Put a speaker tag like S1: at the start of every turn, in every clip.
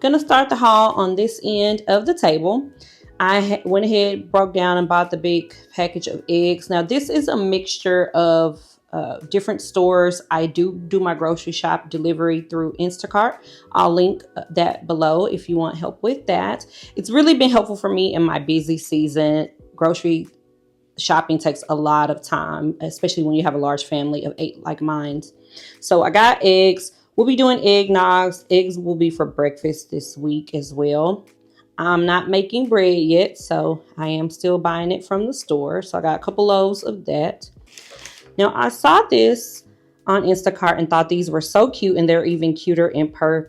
S1: Gonna start the haul on this end of the table. I went ahead, broke down, and bought the big package of eggs. Now, this is a mixture of different stores. I do my grocery shop delivery through Instacart. I'll link that below if you want help with that. It's really been helpful for me in my busy season. Grocery shopping takes a lot of time, especially when you have a large family of 8 like mine. So I got eggs. We'll be doing eggnogs. Eggs will be for breakfast this week as well. I'm not making bread yet, so I am still buying it from the store. So I got a couple loaves of that. Now, I saw this on Instacart and thought these were so cute, and they're even cuter in person.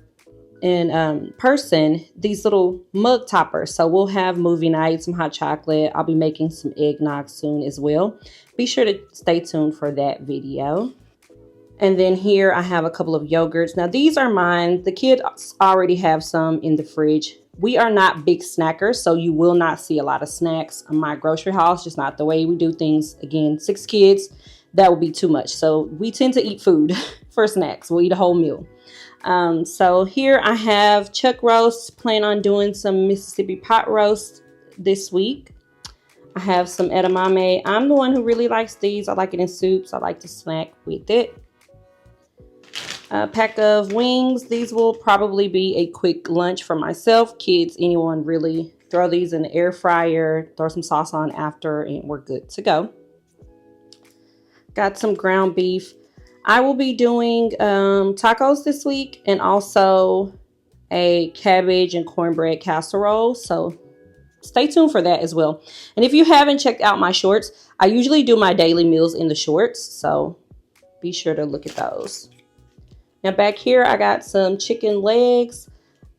S1: These little mug toppers. So we'll have movie night, some hot chocolate. I'll be making some eggnog soon as well. Be sure to stay tuned for that video. And then here I have a couple of yogurts. Now, these are mine. The kids already have some in the fridge. We are not big snackers, so you will not see a lot of snacks on my grocery haul. It's just not the way we do things. Again, 6 kids, that would be too much. So we tend to eat food for snacks. We'll eat a whole meal. So here I have chuck roast. Plan on doing some Mississippi pot roast this week. I have some edamame. I'm the one who really likes these. I like it in soups. I like to snack with it. A pack of wings. These will probably be a quick lunch for myself, kids, anyone really. Throw these in the air fryer, throw some sauce on after, and we're good to go. Got some ground beef. I will be doing tacos this week, and also a cabbage and cornbread casserole. So stay tuned for that as well. And if you haven't checked out my shorts, I usually do my daily meals in the shorts. So be sure to look at those. Now back here, I got some chicken legs.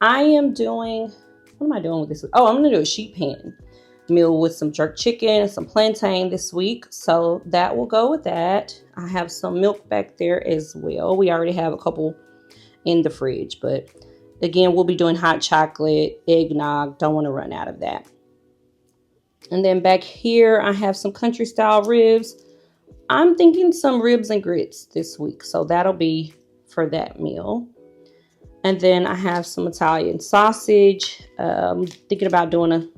S1: What am I doing with this? Oh, I'm gonna do a sheet pan meal with some jerk chicken and some plantain this week. So that will go with that. I have some milk back there as well. We already have a couple in the fridge, but again, we'll be doing hot chocolate, eggnog. Don't want to run out of that. And then back here, I have some country style ribs. I'm thinking some ribs and grits this week. So that'll be for that meal. And then I have some Italian sausage. Thinking about doing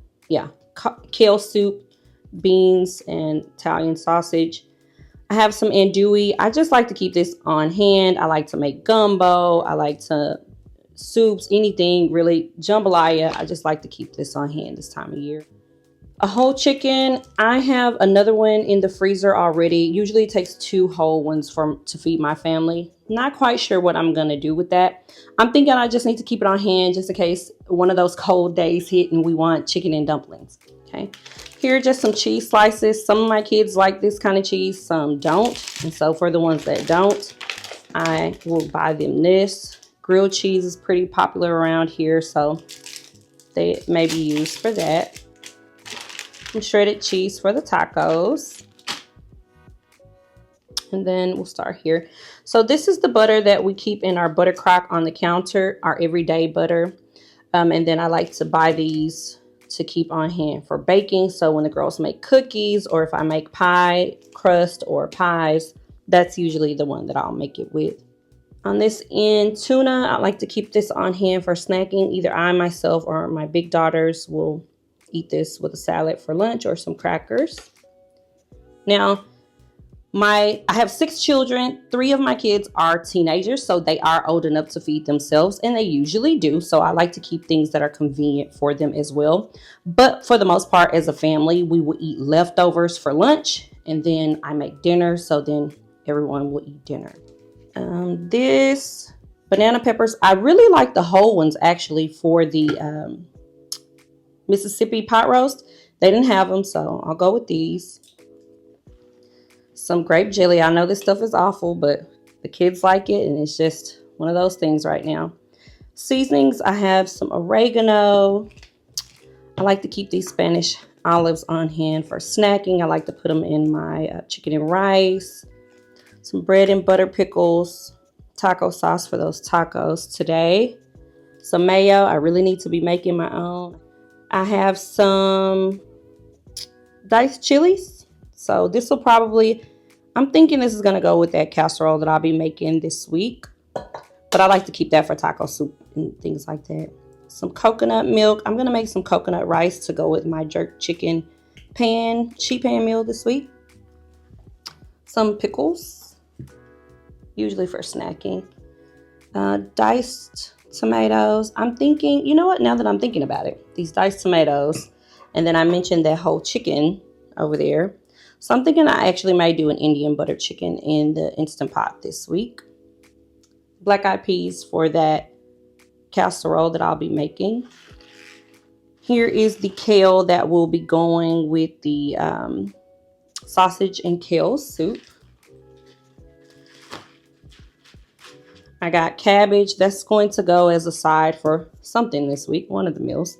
S1: kale soup, beans, and Italian sausage. I have some andouille. I just like to keep this on hand. I like to make gumbo. I like to soups, anything really, jambalaya. I just like to keep this on hand this time of year. A whole chicken. I have another one in the freezer already. Usually it takes 2 whole ones to feed my family. Not quite sure what I'm going to do with that. I'm thinking I just need to keep it on hand just in case one of those cold days hit and we want chicken and dumplings. Okay. Here are just some cheese slices. Some of my kids like this kind of cheese, some don't. And so for the ones that don't, I will buy them this. Grilled cheese is pretty popular around here, so they may be used for that. Some shredded cheese for the tacos. And then we'll start here. So this is the butter that we keep in our butter crock on the counter, our everyday butter. And then I like to buy these to keep on hand for baking. So when the girls make cookies, or if I make pie crust or pies, that's usually the one that I'll make it with. On this end, tuna, I like to keep this on hand for snacking. Either I myself or my big daughters will eat this with a salad for lunch or some crackers. Now, I have 6 children. 3 of my kids are teenagers, so they are old enough to feed themselves, and they usually do. So I like to keep things that are convenient for them as well. But for the most part, as a family, we will eat leftovers for lunch, and then I make dinner, so then everyone will eat dinner. This banana peppers, I really like the whole ones actually for the Mississippi pot roast. They didn't have them, so I'll go with these. Some grape jelly. I know this stuff is awful, but the kids like it, and it's just one of those things right now. Seasonings, I have some oregano. I like to keep these Spanish olives on hand for snacking. I like to put them in my chicken and rice. Some bread and butter pickles. Taco sauce for those tacos today. Some mayo. I really need to be making my own. I have some diced chilies. So this will probably, I'm thinking this is going to go with that casserole that I'll be making this week. But I like to keep that for taco soup and things like that. some coconut milk. I'm going to make some coconut rice to go with my jerk chicken sheet pan meal this week. Some pickles, usually for snacking. Diced tomatoes. I'm thinking, you know what, now that I'm thinking about it, these diced tomatoes, and then I mentioned that whole chicken over there. So I'm thinking I actually might do an Indian butter chicken in the Instant Pot this week. Black eyed peas for that casserole that I'll be making. Here is the kale that will be going with the sausage and kale soup. I got cabbage that's going to go as a side for something this week, one of the meals.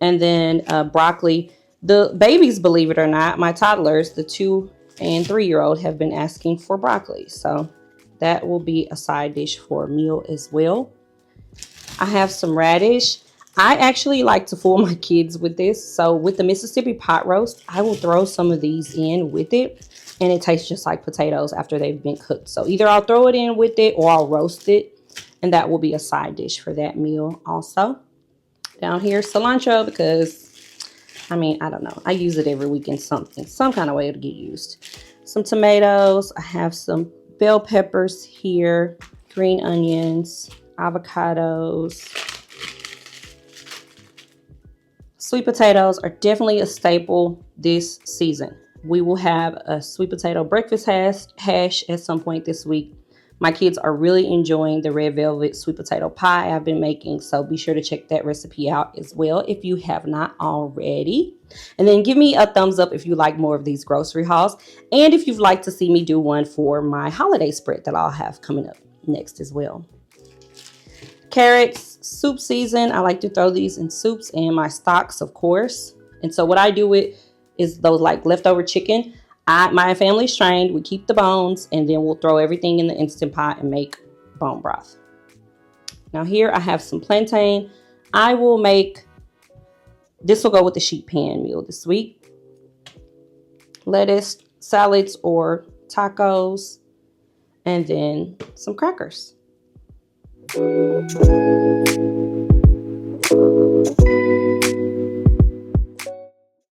S1: And then broccoli. The babies, believe it or not, my toddlers, the 2- and 3-year-old, have been asking for broccoli. So that will be a side dish for a meal as well. I have some radish. I actually like to fool my kids with this. So with the Mississippi pot roast, I will throw some of these in with it. And it tastes just like potatoes after they've been cooked. So either I'll throw it in with it or I'll roast it. And that will be a side dish for that meal also. Down here, cilantro, because, I mean, I don't know. I use it every week in some kind of way to get used. Some tomatoes. I have some bell peppers here. Green onions. Avocados. Sweet potatoes are definitely a staple this season. We will have a sweet potato breakfast hash at some point this week. My kids are really enjoying the red velvet sweet potato pie I've been making, so be sure to check that recipe out as well if you have not already. And then give me a thumbs up if you like more of these grocery hauls, and if you'd like to see me do one for my holiday spread that I'll have coming up next as well. Carrots, soup season. I like to throw these in soups and my stocks, of course. And so what I do with is those like leftover chicken. My family's trained. We keep the bones and then we'll throw everything in the Instant Pot and make bone broth. Now here I have some plantain. This will go with the sheet pan meal this week. Lettuce, salads or tacos, and then some crackers.